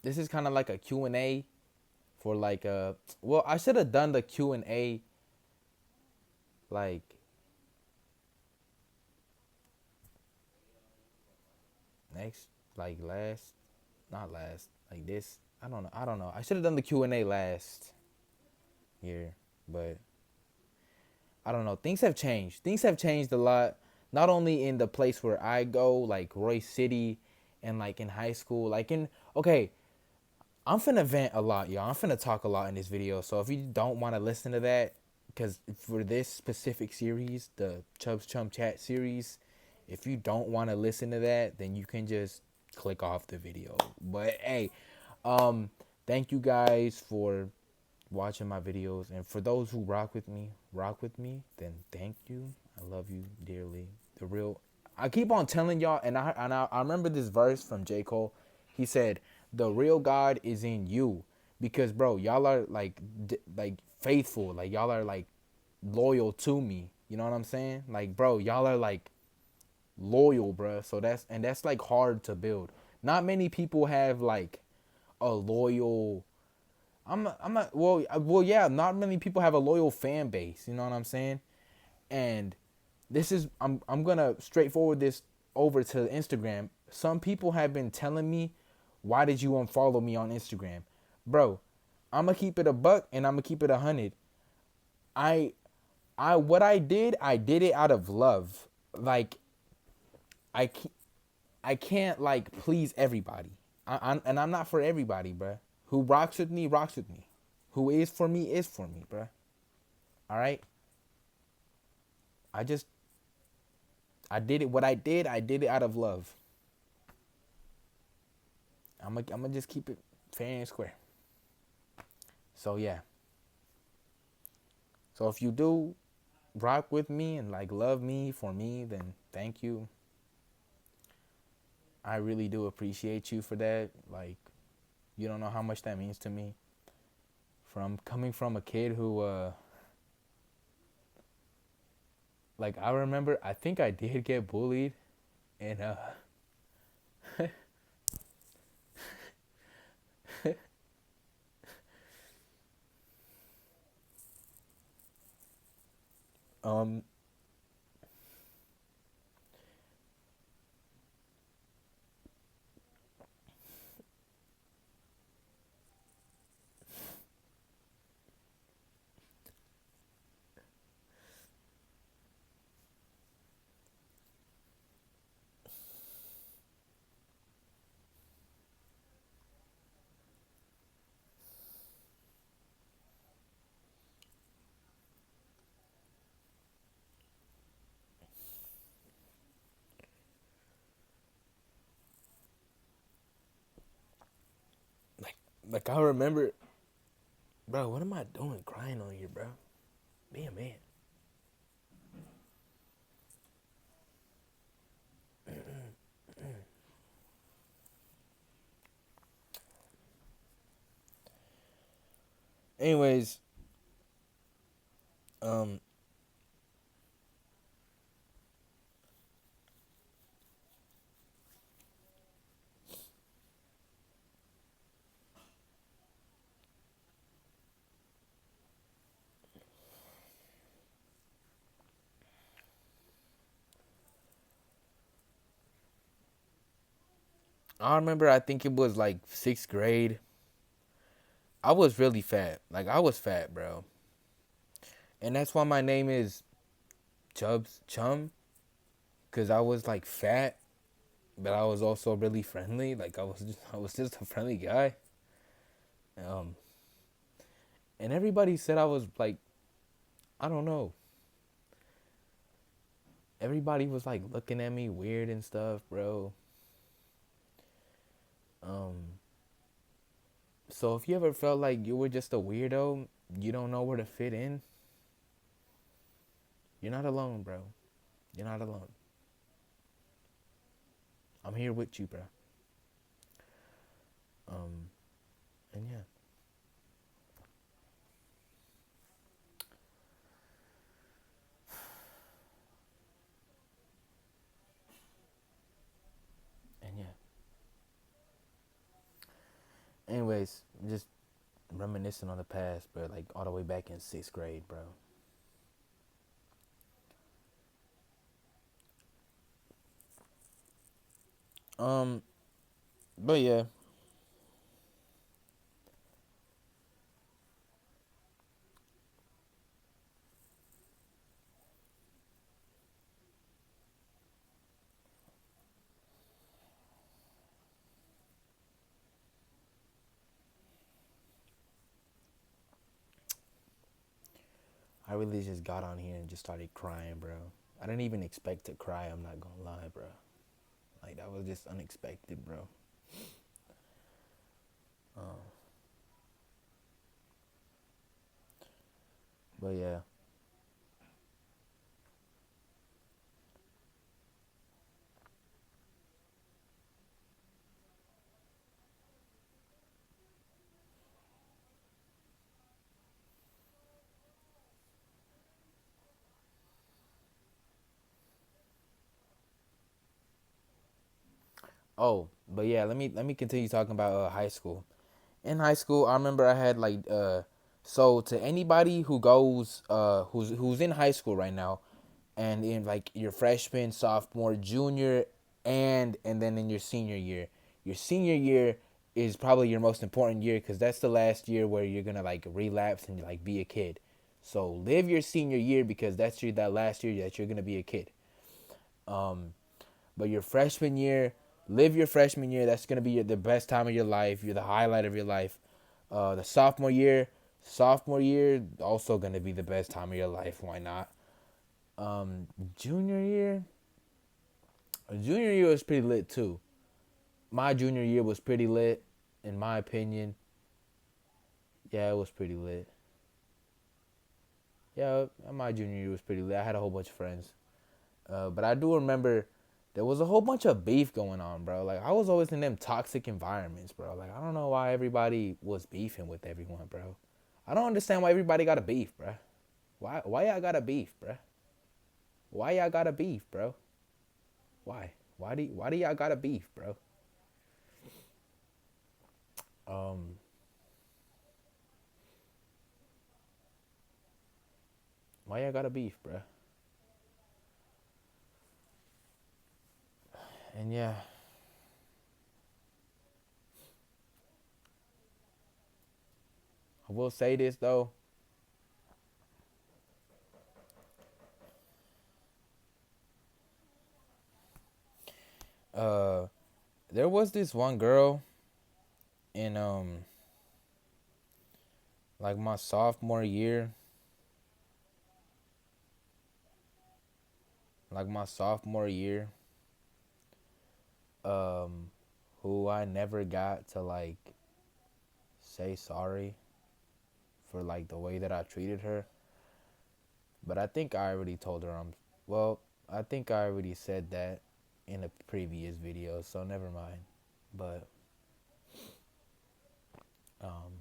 this is kind of like a Q&A for like well, I should have done the Q&A like next, like last, not last, like this. I don't know. I should have done the Q&A last year, but I don't know. Things have changed. Things have changed a lot. Not only in the place where I go, like Roy City, and like in high school, like in okay, I'm finna vent a lot, y'all. I'm finna talk a lot in this video. So if you don't want to listen to that, because for this specific series, the Chubbs Chum Chat series, if you don't want to listen to that, then you can just click off the video. But hey, um, thank you guys for watching my videos, and for those who rock with me, then thank you. I love you dearly. The real, I keep on telling y'all, and I remember this verse from J. Cole. He said, "The real God is in you," because bro, y'all are like like faithful, like y'all are like loyal to me. You know what I'm saying? Like bro, y'all are like loyal, bro. So that's like hard to build. Not many people have like a loyal. I'm not. Well, yeah. Not many people have a loyal fan base. You know what I'm saying? And this is I'm gonna straightforward this over to Instagram. Some people have been telling me, "Why did you unfollow me on Instagram, bro?" I'm gonna keep it a buck, and I'm gonna keep it 100. I what I did it out of love. Like I I can't like please everybody. And I'm not for everybody, bro. Who rocks with me, rocks with me. Who is for me, bro. All right. I just I did it. What I did it out of love. I'm gonna just keep it fair and square. So yeah. So if you do rock with me and like love me for me, then thank you. I really do appreciate you for that. Like you don't know how much that means to me. From coming from a kid who like I remember I think I did get bullied and um like I remember, bro, what am I doing crying on here, bro? Be a man. Anyways, um I remember I think it was like 6th grade. I was really fat. Like I was fat, bro. And that's why my name is Chubbs Chum, cuz I was like fat, but I was also really friendly. Like I was just a friendly guy. Um and everybody said I was like, I don't know. Everybody was like looking at me weird and stuff, bro. Um so if you ever felt like you were just a weirdo, you don't know where to fit in, you're not alone, bro. You're not alone. I'm here with you, bro. Um and yeah. And yeah. anyways, just reminiscing on the past, bro. Like all the way back in sixth grade, bro. Um, but yeah, I really just got on here and just started crying, bro. I didn't even expect to cry. I'm not gonna lie, bro. Like that was just unexpected, bro. But yeah. Oh, but yeah. Let me continue talking about high school. In high school, I remember I had like so to anybody who goes who's in high school right now, and in like your freshman, sophomore, junior, and then in your senior year. Your senior year is probably your most important year because that's the last year where you're gonna like relapse and like be a kid. So live your senior year because that's your that last year that you're gonna be a kid. But your freshman year, live your freshman year. That's gonna be the best time of your life. You're the highlight of your life. The sophomore year also gonna be the best time of your life. Why not? Junior year, junior year was pretty lit too. My junior year was pretty lit, in my opinion. Yeah, it was pretty lit. Yeah, my junior year was pretty lit. I had a whole bunch of friends. But I do remember there was a whole bunch of beef going on, bro. Like I was always in them toxic environments, bro. Like I don't know why everybody was beefing with everyone, bro. I don't understand why everybody got a beef, bro. Why y'all got a beef, bro? Why y'all got a beef, bro? Why? Why do y'all got a beef, bro? Um, why y'all got a beef, bro? And yeah, I will say this though. Uh, there was this one girl in like my sophomore year, like my sophomore year, um, who I never got to like say sorry for like the way that I treated her. But I think I already told her well, I think I already said that in a previous video, so never mind. But um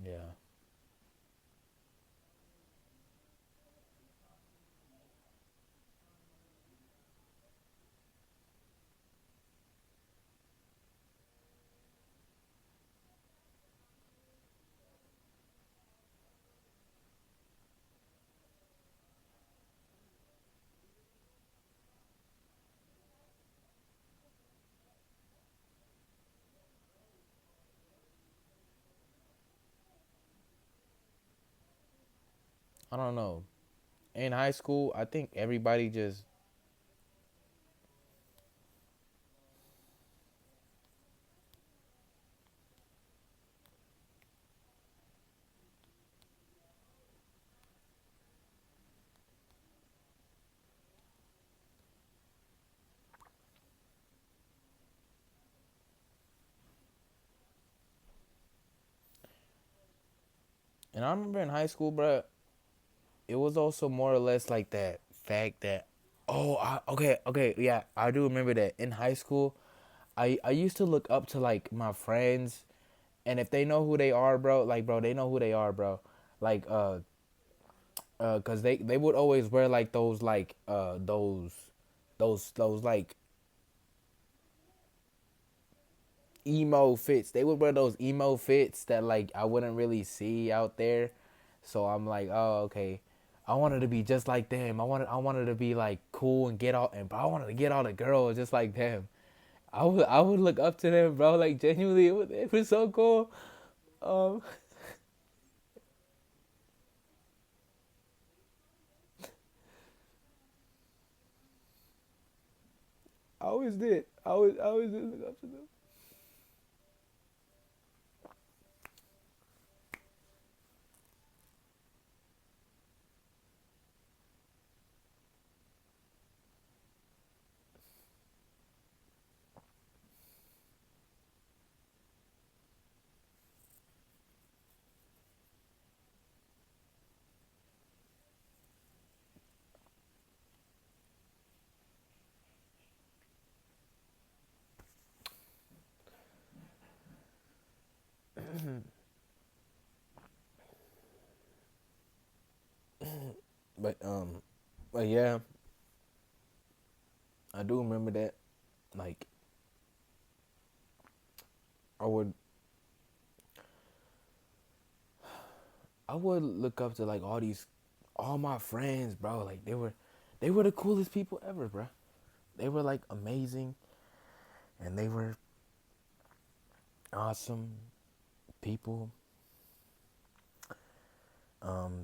yeah. I don't know. In high school, I think everybody just and I remember in high school, bro, it was also more or less like that fact that okay, yeah, I do remember that in high school, I used to look up to like my friends, and if they know who they are, bro, like bro, they know who they are, bro. Like cause they would always wear like those like those like emo fits. They would wear those emo fits that like I wouldn't really see out there. So I'm like, oh okay. I wanted to be just like them. I wanted to be like cool and get all and I wanted to get all the girls just like them. I would look up to them, bro. Like genuinely, it was so cool. Um, I always did. I always did look up to them. But but yeah, I do remember that. Like I would I would look up to like all my friends, bro. Like they were the coolest people ever, bro. They were like amazing, and they were awesome people.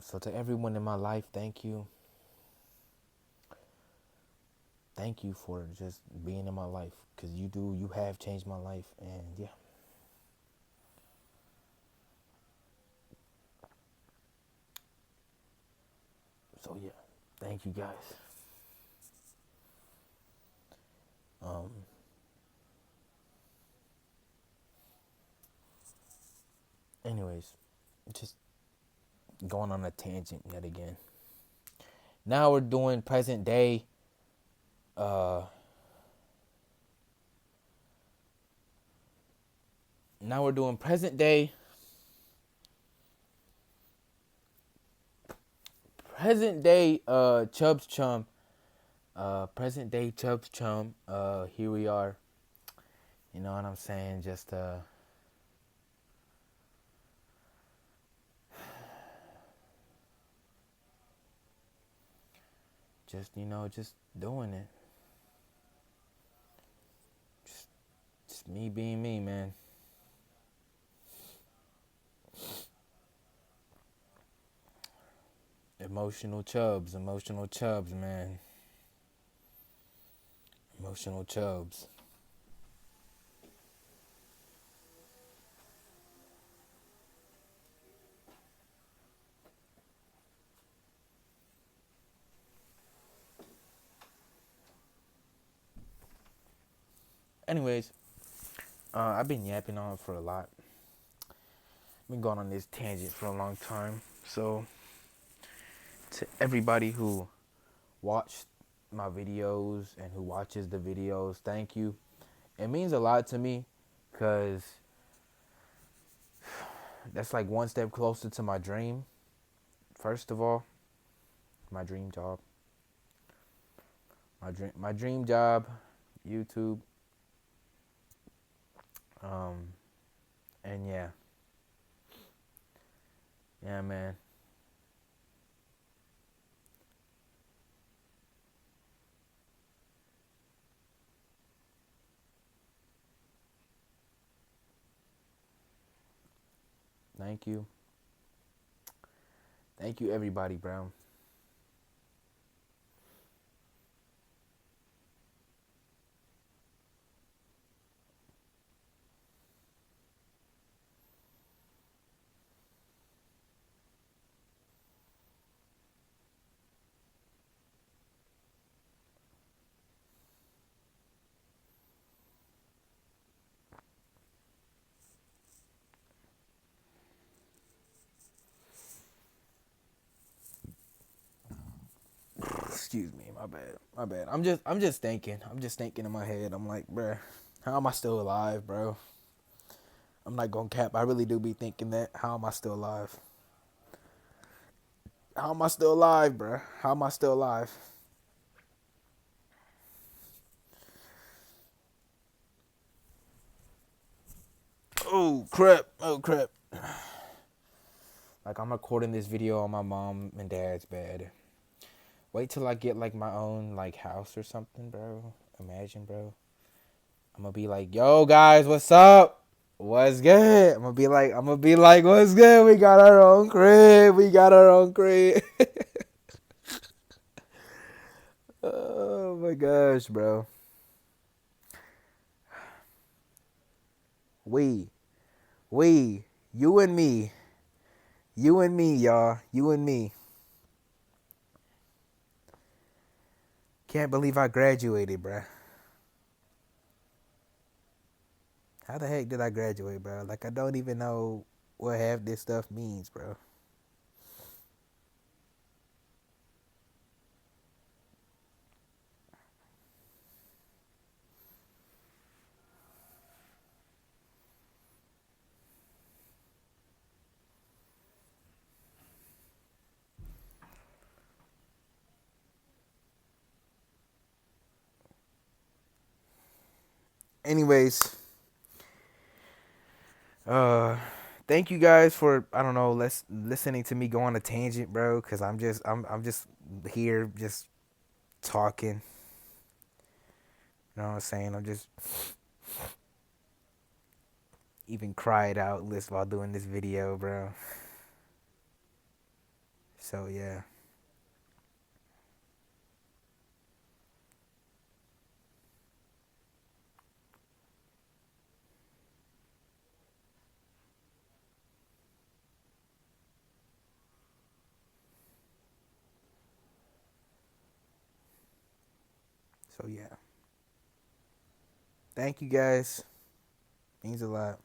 So to everyone in my life, thank you for just being in my life, cause you have changed my life, and yeah. So yeah, thank you guys. Um, anyways, just going on a tangent yet again. Now we're doing present day. Uh, Now we're doing present day Chubbs Chum. Present day Chubbs Chum. Here we are. You know what I'm saying? Just doing it. Just, just me being me, man. Emotional Chubbs, man. Emotional Chubbs. Anyways, I've been yapping on for a lot. Been going on this tangent for a long time. So to everybody who watched my videos and who watches the videos, thank you. It means a lot to me because that's like one step closer to my dream. First of all, my dream job. My dream job, YouTube. Um and yeah. Yeah, man. Thank you. Thank you everybody, bro. Excuse me, my bad. My bad. I'm just thinking. I'm just thinking in my head. I'm like, bruh, how am I still alive, bro? I'm not gonna cap. I really do be thinking that. How am I still alive? How am I still alive, bruh? How am I still alive? Oh crap! Oh crap! Like I'm recording this video on my mom and dad's bed. Wait till I get like my own like house or something, bro. Imagine, bro. I'm gonna be like, yo guys, what's up? What's good? I'm gonna be like, what's good? We got our own crib. We got our own crib. Oh my gosh, bro. We, we, you and me. You and me, y'all. You and me. Can't believe I graduated, bro. How the heck did I graduate, bro? Like, I don't even know what half this stuff means, bro. Anyways, uh, thank you guys for, I don't know, listening to me go on a tangent, bro. Cause I'm just here, just talking. You know what I'm saying? I'm just even cried out list while doing this video, bro. So yeah. So yeah. Thank you guys. Means a lot.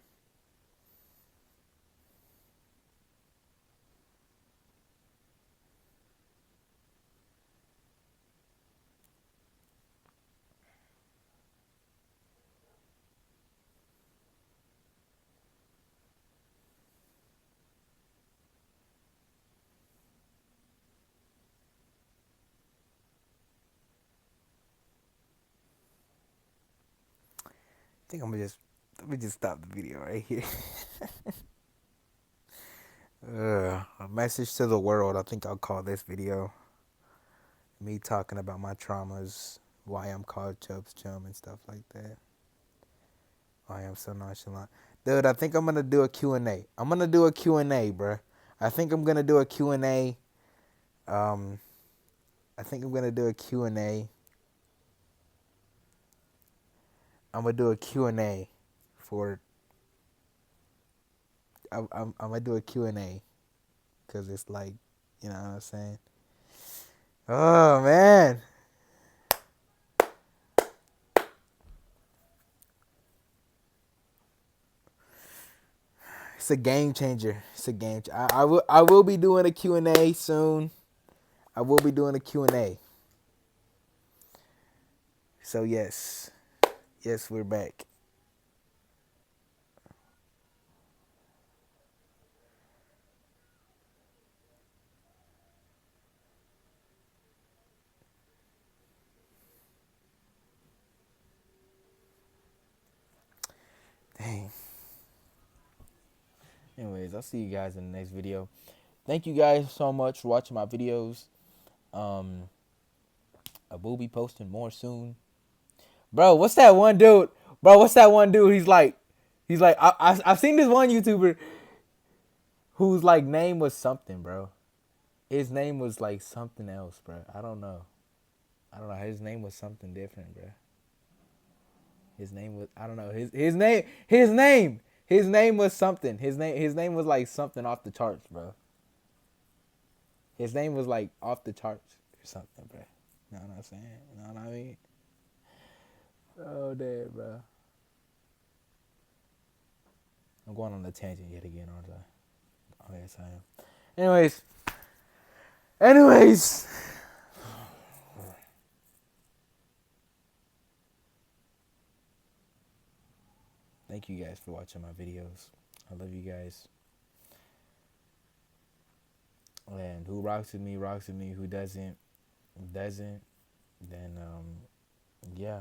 I think let me just stop the video right here. A message to the world. I think I'll call this video. Me talking about my traumas, why I'm called Chubb's Chum and stuff like that. Why I'm so nonchalant. Dude, I think I'm going to do a Q&A. I'm going to do a Q&A, bruh. I think I'm going to do a Q&A. Um, I think I'm going to do a Q&A. I'm going to do a Q&A for... I'm going to do a Q&A. Because it's like, you know what I'm saying? Oh, man. It's a game changer. It's a game. I will be doing a Q&A soon. I will be doing a Q&A. So yes, we're back. Dang. Anyways, I'll see you guys in the next video. Thank you guys so much for watching my videos. Um, I will be posting more soon. Bro, what's that one dude? Bro, what's that one dude? He's like, I've seen this one YouTuber whose like name was something, bro. His name was like something else, bro. I don't know. His name was something different, bro. His name was, I don't know. His name was something. His name was like something off the charts, bro. His name was like off the charts or something, bro. You know what I'm saying? You know what I mean? Oh, damn, bro. I'm going on a tangent yet again, aren't I? Oh, yes, I am. Anyways. Thank you guys for watching my videos. I love you guys. And who rocks with me, rocks with me. Who doesn't, doesn't. Then, yeah.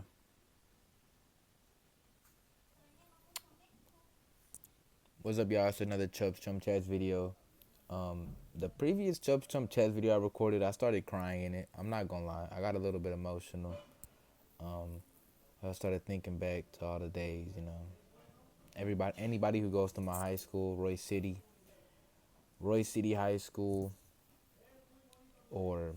What's up, y'all? It's another Chubbs Chum Chats video. The previous Chubbs Chum Chats video I recorded, I started crying in it. I'm not gonna lie, I got a little bit emotional. Um, I started thinking back to all the days, anybody who goes to my high school, Roy City High School, or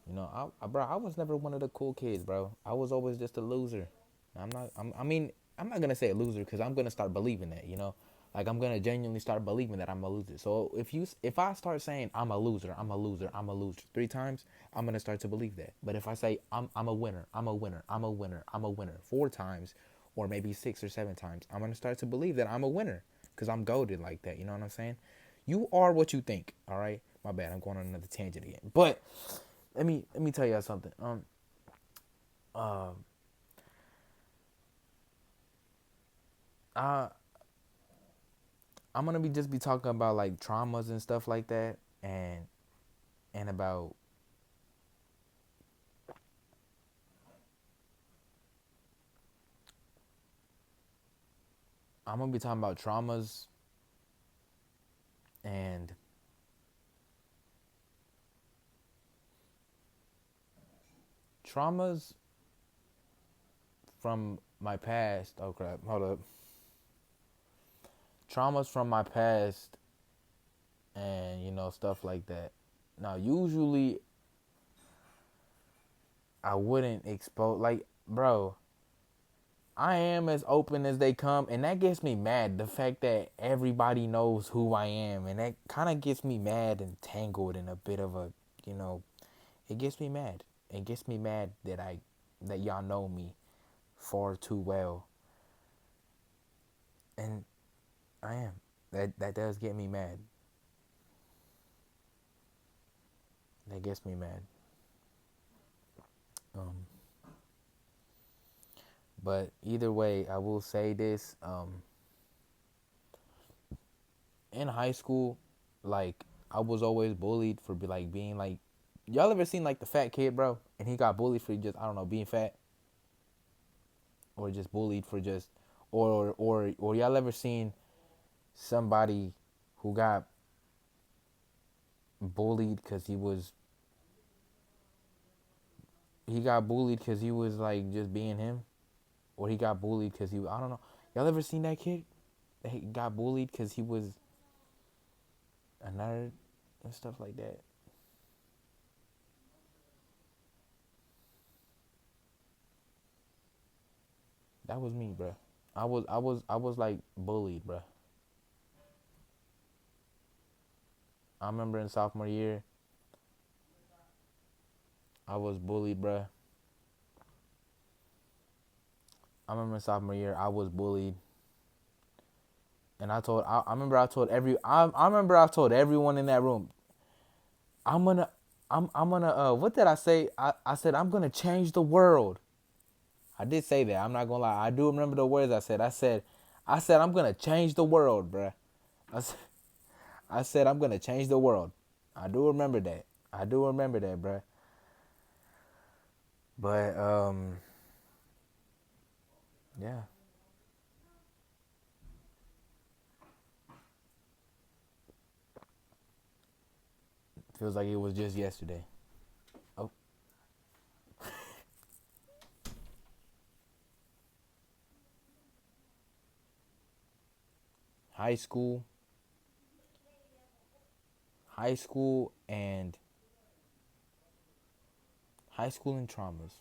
bro, I was never one of the cool kids, bro. I was always just a loser. I'm not. I mean, I'm not gonna say a loser because I'm gonna start believing that. Like I'm gonna genuinely start believing that I'm a loser. So if I start saying I'm a loser 3 times, I'm gonna start to believe that. But if I say I'm a winner, I'm a winner 4 times, or maybe 6 or 7 times, I'm gonna start to believe that I'm a winner because I'm goaded like that. You know what I'm saying? You are what you think. All right. My bad. I'm going on another tangent again. But let me tell y'all something. Uh, I I'm gonna be talking about like traumas and stuff like that, and about I'm gonna be talking about and traumas from my past. Oh crap! Hold up. Traumas from my past, and stuff like that. Now, usually I wouldn't expose like, bro. I am as open as they come, and that gets me mad. The fact that everybody knows who I am, and that kind of gets me mad and tangled in a bit of a, you know, it gets me mad. It gets me mad that y'all know me far too well, and I am. That does get me mad. That gets me mad. Um, but either way, I will say this. In high school, like I was always bullied for being like, y'all ever seen like the fat kid, bro? And he got bullied for just, I don't know, being fat, or just bullied for just, or y'all ever seen somebody who got bullied because he got bullied because he was like just being him, or he got bullied because I don't know. Y'all ever seen that kid that he got bullied because he was a nerd and stuff like that? That was me, bro. I was like bullied, bro. I remember in sophomore year, I was bullied, bro. I remember in sophomore year, I was bullied, and I remember I remember I told everyone in that room, I'm gonna, I'm gonna, what did I say? I said I'm gonna change the world. I did say that. I'm not gonna lie. I do remember the words I said. I said I'm gonna change the world, bro. I said, I said I'm gonna change the world. I do remember that. I do remember that, bro. But yeah, feels like it was just yesterday. Oh, high school, high school, and high school and traumas.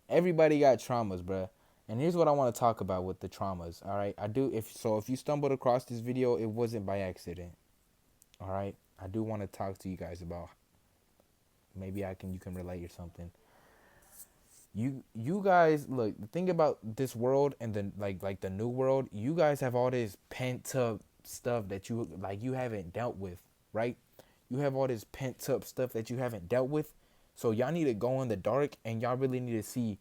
Everybody got traumas, bruh. And here's what I want to talk about with the traumas. All right, I do. If you stumbled across this video, it wasn't by accident. All right, I do want to talk to you guys about, maybe you can relate or something. You guys, look, the thing about this world and the like the new world, you guys have all this pent up stuff that you haven't dealt with, right? You have all this pent up stuff that you haven't dealt with. So y'all need to go in the dark, and y'all really need to see,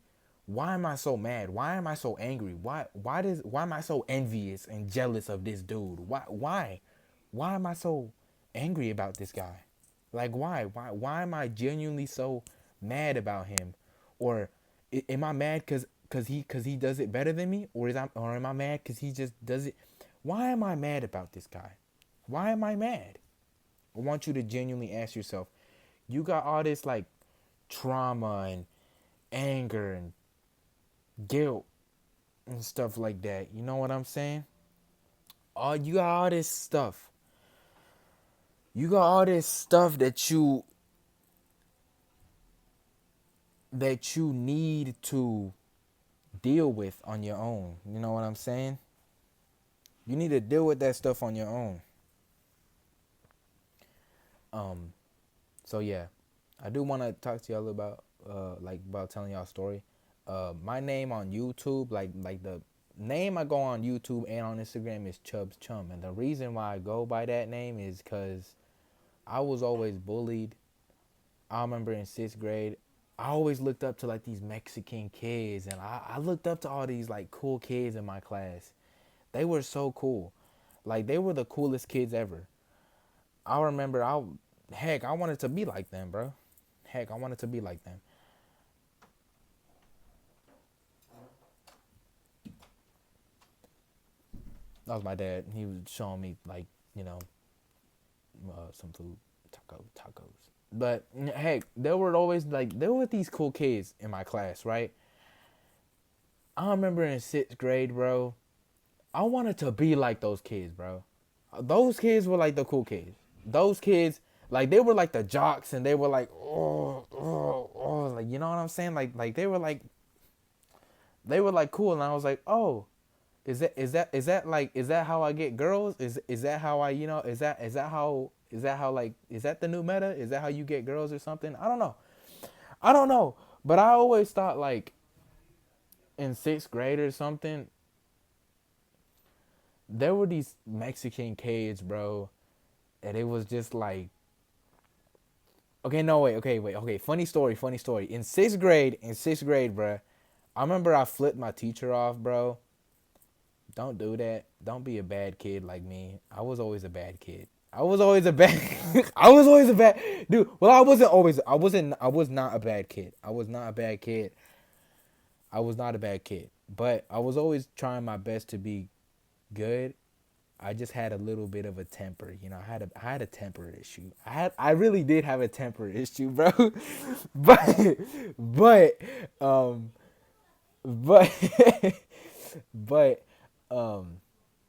why am I so mad? Why am I so angry? Why am I so envious and jealous of this dude? Why am I so angry about this guy? Like why am I genuinely so mad about him? Or am I mad because cause he does it better than me, or am I mad cause he just does it? Why am I mad about this guy? Why am I mad? I want you to genuinely ask yourself. You got all this like trauma and anger and guilt and stuff like that. You know what I'm saying? All you got all this stuff. You got all this stuff that you need to deal with on your own. You know what I'm saying? You need to deal with that stuff on your own. Um, so yeah, I do want to talk to y'all about about telling y'all a story. My name on YouTube, like the name I go on YouTube and on Instagram is Chubbs Chum, and the reason why I go by that name is because I was always bullied. I remember in sixth grade, I always looked up to like these Mexican kids, and I looked up to all these like cool kids in my class. They were so cool, like they were the coolest kids ever. I remember I wanted to be like them, bro. Heck, I wanted to be like them. That was my dad. He was showing me like you know some food, tacos. But heck, there were always like there were these cool kids in my class, right? I remember in sixth grade, bro. I wanted to be like those kids, bro. Those kids were like the cool kids. Those kids, like they were like the jocks, and they were like, like you know what I'm saying? Like they were like cool, and I was like, oh, is that how I get girls? Is that how I is that how like is that the new meta? Is that how you get girls or something? I don't know, but I always thought like in sixth grade or something, there were these Mexican kids, bro, and it was just like, okay, no, wait, okay. Funny story. In sixth grade, bro, I remember I flipped my teacher off, bro. Don't do that. Don't be a bad kid like me. I was always a bad kid. I was always a bad. I was always a bad dude. Well, I wasn't always. I wasn't. I was not a bad kid. I was not a bad kid. I was not a bad kid. But I was always trying my best to be good. I just had a little bit of a temper. I had a temper issue. I really did have a temper issue, bro. but but um but but um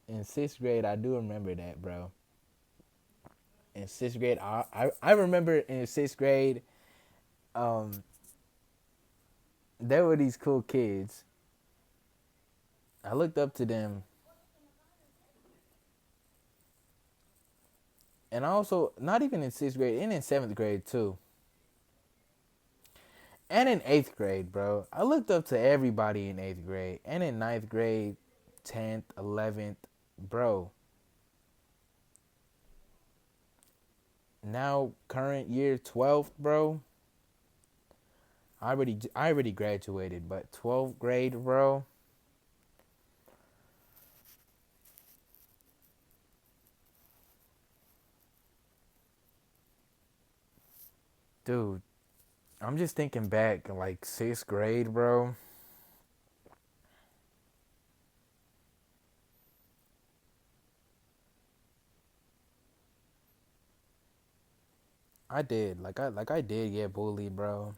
in sixth grade I do remember that, bro. In sixth grade, I remember in sixth grade, um, there were these cool kids. I looked up to them, and I also not even in sixth grade, and in seventh grade too, and in eighth grade, bro. I looked up to everybody in eighth grade, and in ninth grade, 10th, 11th, bro. Now current year 12th, bro. I already graduated, but 12th grade, bro. Dude, I'm just thinking back, like sixth grade, bro. I did. Like I did get bullied, bro.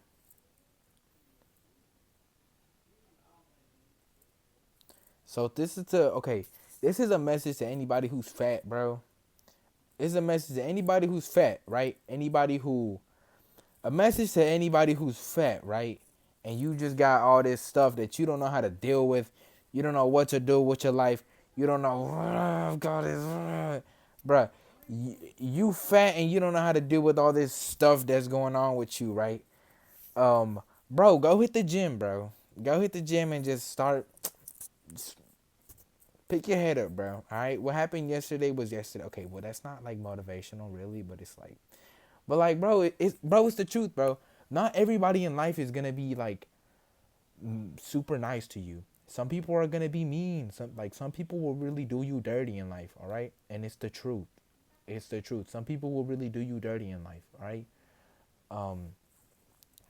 So this is to okay. This is a message to anybody who's fat, bro. This is a message to anybody who's fat, right? A message to anybody who's fat, right? And you just got all this stuff that you don't know how to deal with. You don't know what to do with your life. You don't know. God is, bruh. You fat and you don't know how to deal with all this stuff that's going on with you, right? Bro, go hit the gym, bro. Go hit the gym and just start. Pick your head up, bro. All right. What happened yesterday was yesterday. Okay. Well, that's not like motivational, really, but it's like, but like, bro, it's the truth, bro. Not everybody in life is gonna be like super nice to you. Some people are gonna be mean. Some people will really do you dirty in life. All right, and it's the truth. It's the truth. Some people will really do you dirty in life. All right. Um,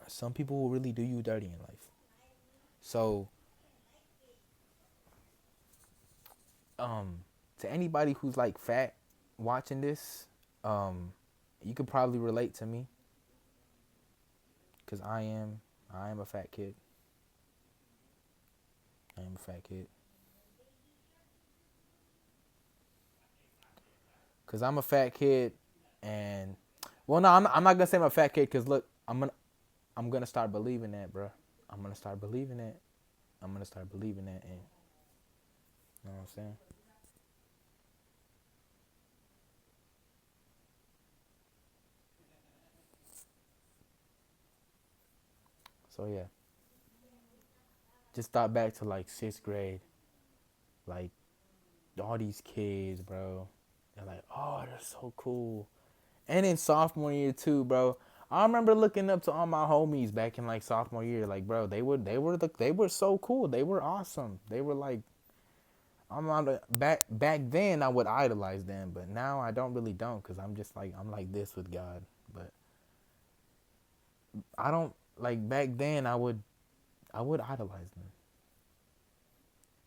some people will really do you dirty in life. So um to anybody who's like fat watching this, you could probably relate to me because I am a fat kid. I am a fat kid. Cause I'm a fat kid, and well, no, I'm not gonna say I'm a fat kid. Cause look, I'm gonna start believing that, bro. I'm gonna start believing it. I'm gonna start believing it, and you know what I'm saying. So yeah, just thought back to like sixth grade, like all these kids, bro. They're like, oh, they're so cool. And in sophomore year too, bro. I remember looking up to all my homies back in like sophomore year, like bro, they were so cool. They were awesome. They were like I'm on the back then I would idolize them, but now I don't because I'm just like I'm like this with God. But I don't like back then I would idolize them.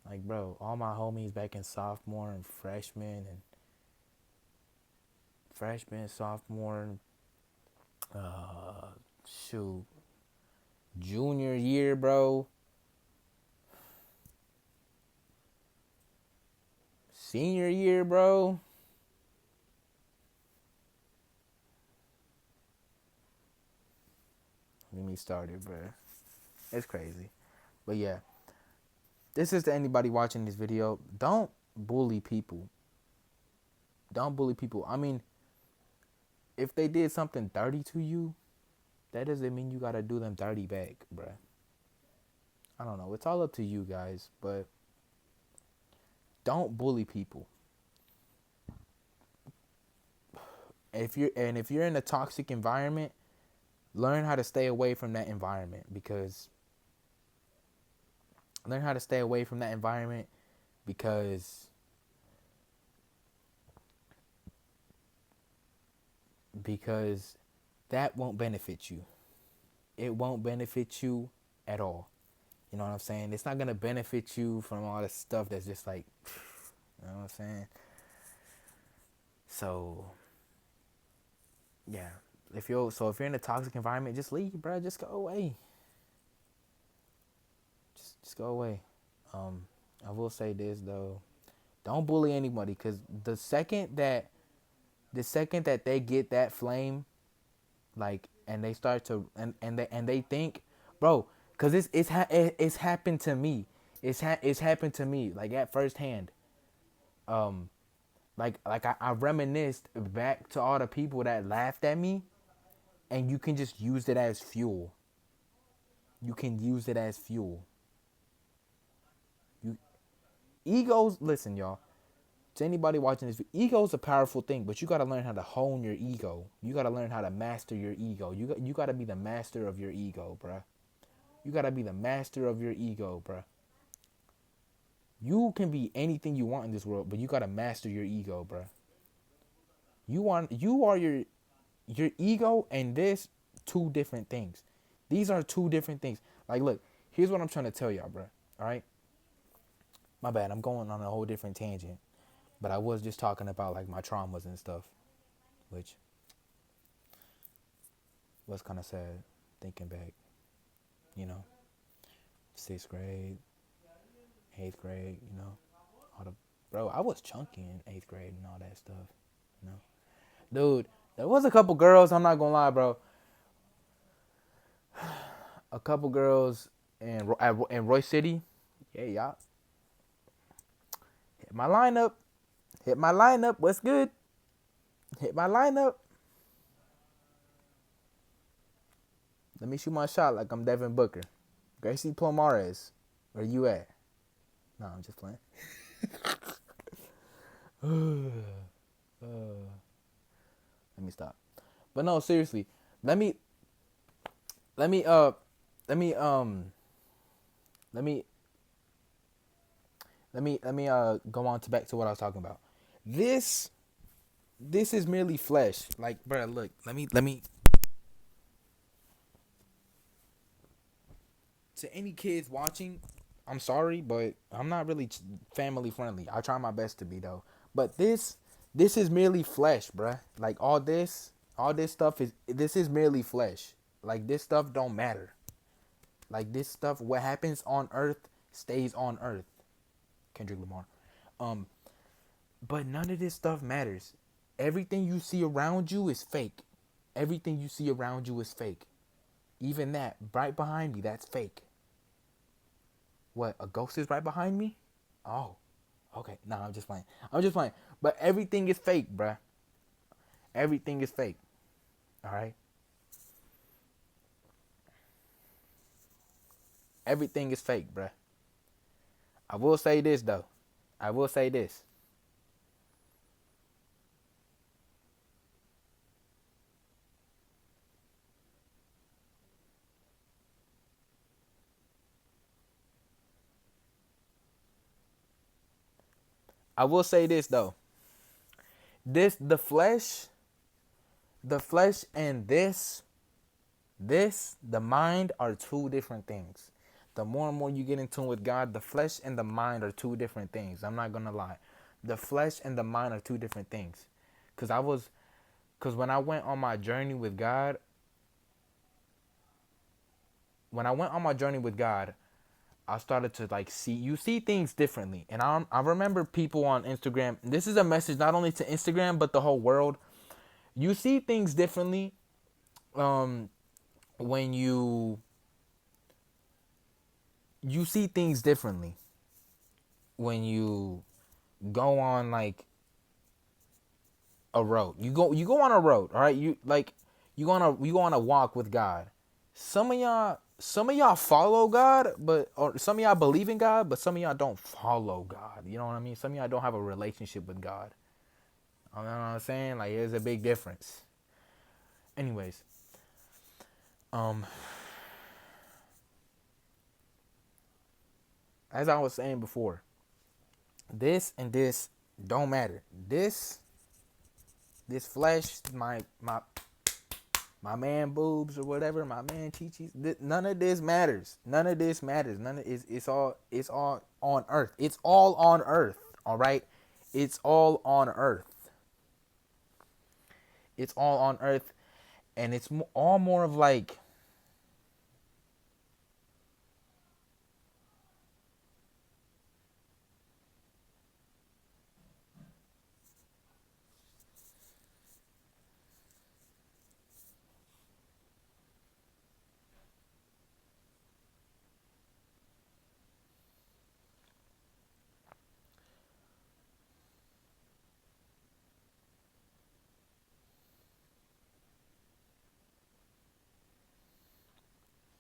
Like bro, all my homies back in sophomore and sophomore, uh shoot, junior year, bro, senior year, bro. Get me started, bro. It's crazy. But yeah, this is to anybody watching this video. Don't bully people. Don't bully people. I mean, if they did something dirty to you, that doesn't mean you gotta do them dirty back, bruh. I don't know. It's all up to you guys, but don't bully people. If you're in a toxic environment, learn how to stay away from that environment because learn how to stay away from that environment because because that won't benefit you. It won't benefit you at all. You know what I'm saying? It's not gonna benefit you from all this stuff that's just like, you know what I'm saying? So yeah, if you're in a toxic environment, just leave, bro. Just go away. Just go away. I will say this though, don't bully anybody, cause the second that they get that flame, like, and they start to and they think, bro, cause it's happened to me. It's happened to me like at first hand. Um, I reminisced back to all the people that laughed at me, and you can just use it as fuel. You can use it as fuel. You egos. Listen, y'all. To anybody watching this, ego is a powerful thing, but you gotta learn how to hone your ego. You gotta learn how to master your ego. You gotta be the master of your ego, bruh. You gotta be the master of your ego, bruh. You can be anything you want in this world, but you gotta master your ego, bruh. You are your ego and this two different things. These are two different things. Like, look, here's what I'm trying to tell y'all, bruh. All right, my bad. I'm going on a whole different tangent, but I was just talking about like my traumas and stuff, which was kind of sad thinking back. You know, sixth grade, eighth grade. All the bro. I was chunky in eighth grade and all that stuff. You know, dude. There was a couple girls. I'm not gonna lie, bro. A couple girls in Roy City. Yeah, y'all hit my lineup. Hit my lineup. What's good? Hit my lineup. Let me shoot my shot like I'm Devin Booker. Gracie Plomares, where you at? No, I'm just playing. Let me stop. But no, seriously. Let me let me uh let me let me go on to back to what I was talking about. This this is merely flesh. Like, bro, look, let me to any kids watching, I'm sorry, but I'm not really family friendly. I try my best to be though. But this is merely flesh, bruh. Like all this stuff this is merely flesh. Like this stuff don't matter. Like this stuff, what happens on earth stays on earth. Kendrick Lamar. Um, but none of this stuff matters. Everything you see around you is fake. Everything you see around you is fake. Even that right behind me, that's fake. What, a ghost is right behind me? Oh, okay. Nah, I'm just playing. I'm just playing. But everything is fake, bruh. Everything is fake. All right. Everything is fake, bruh. I will say this though. I will say this. I will say this though. This the flesh and the mind are two different things. The more and more you get in tune with God, the flesh and the mind are two different things. I'm not gonna lie. The flesh and the mind are two different things. Cause I was cause when I went on my journey with God, when I went on my journey with God, I started to like see things differently. And I remember people on Instagram. This is a message not only to Instagram but the whole world. You see things differently um when you see things differently when you go on like a road. You go on a road, all right? You go on a walk with God. Some of y'all follow God, but or some of y'all believe in God, but some of y'all don't follow God. You know what I mean? Some of y'all don't have a relationship with God. You know what I'm saying? Like there's a big difference. Anyways, um as I was saying before, this and this don't matter. This flesh, my man boobs or whatever, my man chichis. None of this matters. None of this matters. None of it's all on earth. It's all on earth. All right, it's all on earth. It's all on earth, and it's all more of like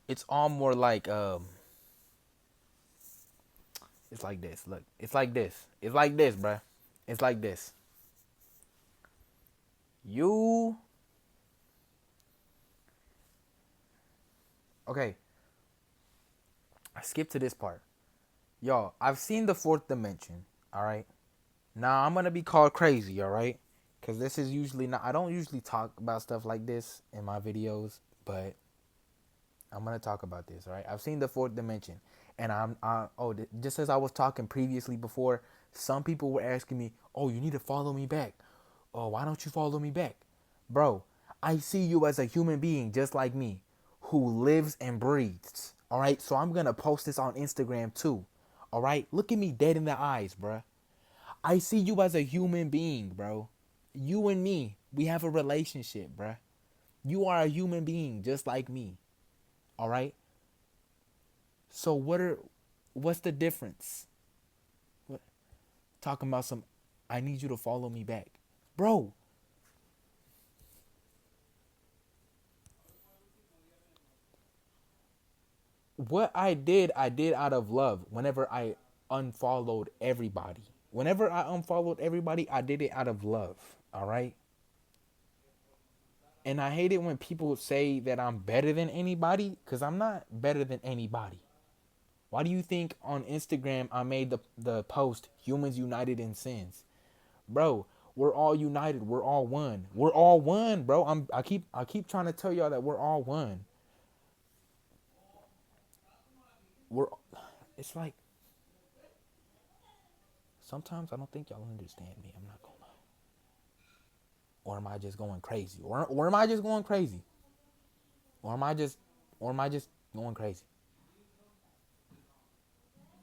it's all more like it's like this. Look, it's like this. It's like this, bruh. It's like this. You okay? I skipped to this part. Y'all, I've seen the fourth dimension. All right. Now I'm gonna be called crazy. All right. Cause this is usually not. I don't usually talk about stuff like this in my videos, but I'm gonna talk about this. All right. I've seen the fourth dimension, and just as I was talking previously before, some people were asking me, "Oh, you need to follow me back. Oh, why don't you follow me back, bro? I see you as a human being just like me, who lives and breathes. All right. So I'm gonna post this on Instagram too. All right. Look at me dead in the eyes, bruh. I see you as a human being, bro. You and me, we have a relationship, bruh. You are a human being just like me. All right? So what's the difference? What, talking about some I need you to follow me back. Bro, what I did out of love whenever I unfollowed everybody. Whenever I unfollowed everybody, I did it out of love. All right? And I hate it when people say that I'm better than anybody because I'm not better than anybody. Why do you think on Instagram I made the post "Humans United in Sins"? Bro, we're all united. We're all one. We're all one, bro. I keep trying to tell y'all that we're all one. We're it's like sometimes I don't think y'all understand me. I'm not gonna lie. Or am I just going crazy? Or am I just going crazy? Or am I just or am I just going crazy?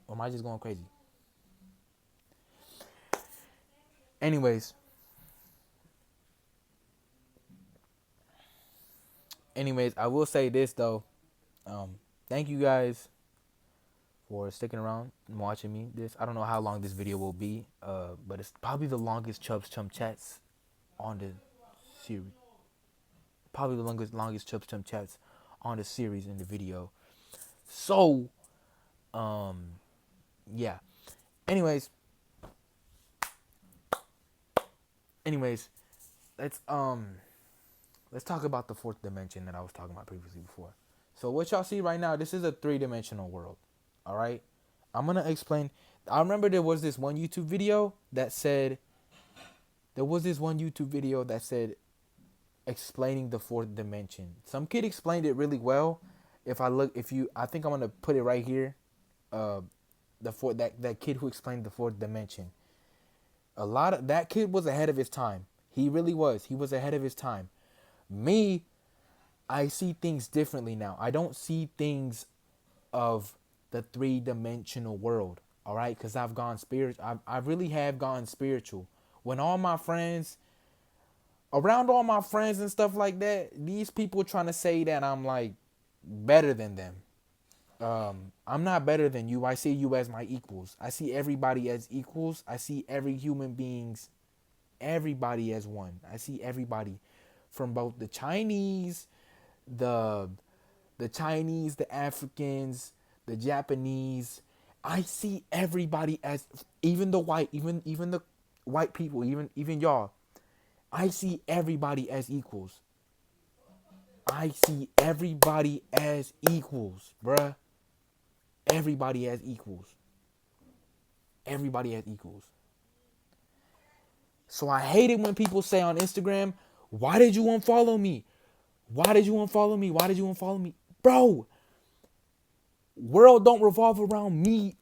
Or am I just going crazy? Anyways, I will say this though. Thank you guys for sticking around and watching me. This I don't know how long this video will be, but it's probably the longest Chubbs Chum Chats on the series. Probably the longest Chubbs Chum Chats on the series in the video. So, yeah. Anyways, let's let's talk about the fourth dimension that I was talking about previously before. So what y'all see right now, this is a three-dimensional world. All right? I'm going to explain. I remember there was this one YouTube video that said explaining the fourth dimension. Some kid explained it really well. I think I'm going to put it right here. That kid who explained the fourth dimension. That kid was ahead of his time. He really was. He was ahead of his time. Me, I see things differently now. I don't see things of the three-dimensional world, all right? Because I've gone spiritual. I really have gone spiritual. When around all my friends and stuff like that, these people trying to say that I'm like better than them. I'm not better than you. I see you as my equals. I see everybody as equals. I see everybody as one. I see everybody from both the Chinese, the Africans, the Japanese. I see everybody as even the white people, even y'all. I see everybody as equals. I see everybody as equals, bruh. Everybody as equals. Everybody as equals. So I hate it when people say on Instagram, why did you unfollow me? Why did you unfollow me? Why did you unfollow me? Bro, world don't revolve around me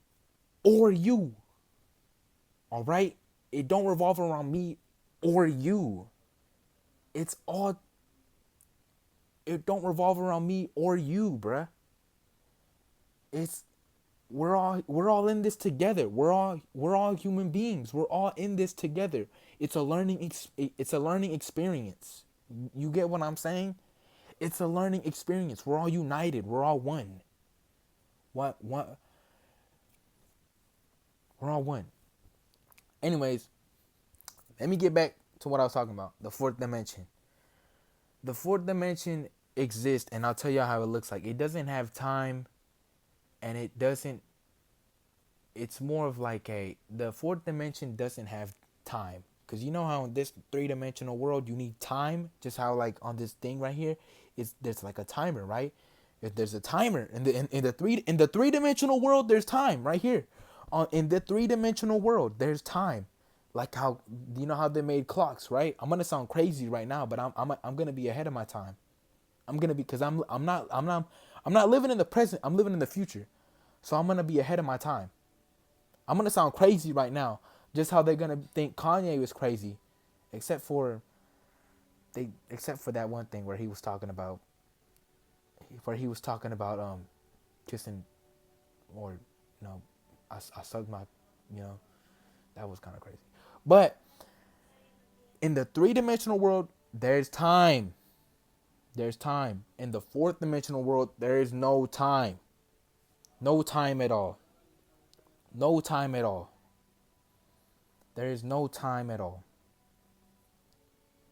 or you. All right? It don't revolve around me or you. It don't revolve around me or you, bruh. We're all in this together. We're all human beings. We're all in this together. It's a learning experience. You get what I'm saying? It's a learning experience. We're all united. We're all one. What? We're all one. Anyways, let me get back to what I was talking about. The fourth dimension. The fourth dimension exists, and I'll tell you how it looks like. It doesn't have time, and it's more of like the fourth dimension doesn't have time. Because you know how in this three-dimensional world, you need time? Just how like on this thing right here, there's like a timer, right? If there's a timer in the three-dimensional world, there's time right here. In the three-dimensional world, there's time. Like how you know how they made clocks, right? I'm gonna sound crazy right now, but I'm gonna be ahead of my time. I'm gonna be because I'm not living in the present. I'm living in the future, so I'm gonna be ahead of my time. I'm gonna sound crazy right now, just how they're gonna think Kanye was crazy, except for that one thing where he was talking about kissing, or I sucked my, that was kind of crazy. But in the three-dimensional world, there's time. There's time. In the fourth dimensional world, there is no time. No time at all. No time at all. There is no time at all.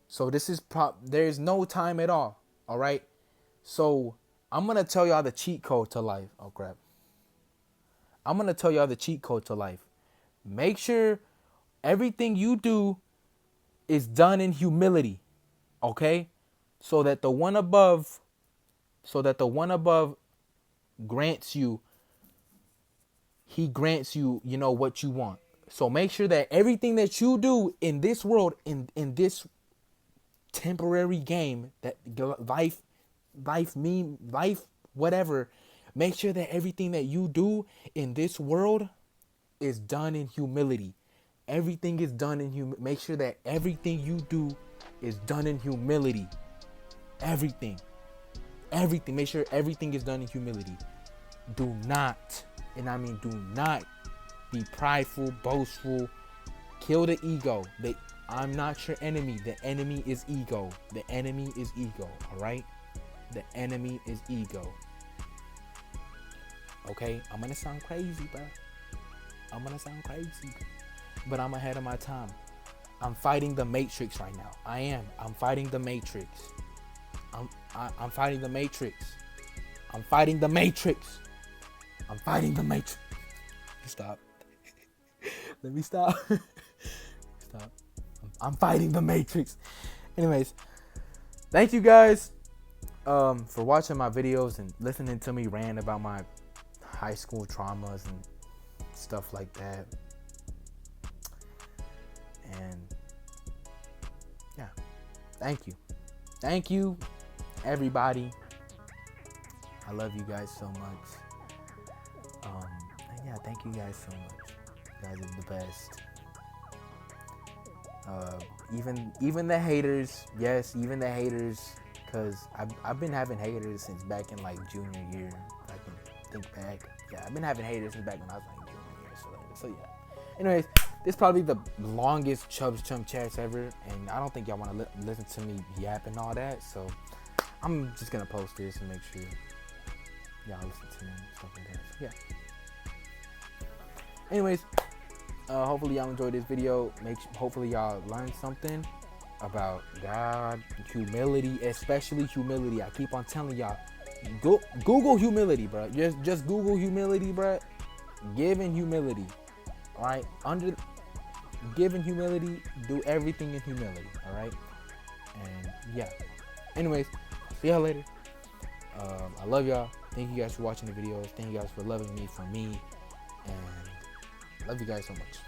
So there is no time at all. All right. So I'm gonna tell y'all the cheat code to life. Oh crap. I'm gonna tell y'all the cheat code to life. Make sure everything you do is done in humility. Okay? So that the one above grants you, he grants you, what you want. So make sure that everything that you do in this world, in this temporary game, that life, whatever, make sure that everything that you do in this world is done in humility. Everything is done in make sure that everything you do is done in humility. Everything. Everything. Make sure everything is done in humility. Do not, and I mean do not be prideful, boastful. Kill the ego. I'm not your enemy. The enemy is ego. The enemy is ego. All right? The enemy is ego. Okay? I'm going to sound crazy, bro. I'm going to sound crazy. But I'm ahead of my time. I'm fighting the Matrix right now. I am. I'm fighting the Matrix. I'm fighting the Matrix. I'm fighting the Matrix. I'm fighting the Matrix. Stop. Let me stop. Stop. I'm fighting the Matrix. Anyways, thank you guys for watching my videos and listening to me rant about my high school traumas and stuff like that. And yeah, thank you. Thank you, everybody. I love you guys so much. And yeah, thank you guys so much. You guys are the best. Even the haters, yes, even the haters, because I've been having haters since back in like junior year. I can think back. Yeah, I've been having haters since back when I was like junior year. So yeah. Anyways, this is probably the longest Chubbs Chum chats ever, and I don't think y'all want to listen to me yap and all that. So I'm just gonna post this and make sure y'all listen to me and stuff like that. So yeah. Anyways. Hopefully y'all enjoyed this video. Hopefully y'all learned something about God, humility, especially humility. I keep on telling y'all, Google humility, bro. Just Google humility, bro. Giving humility, all right. Under giving humility, do everything in humility, all right. And yeah. Anyways, see y'all later. I love y'all. Thank you guys for watching the videos. Thank you guys for loving me for me, and love you guys so much.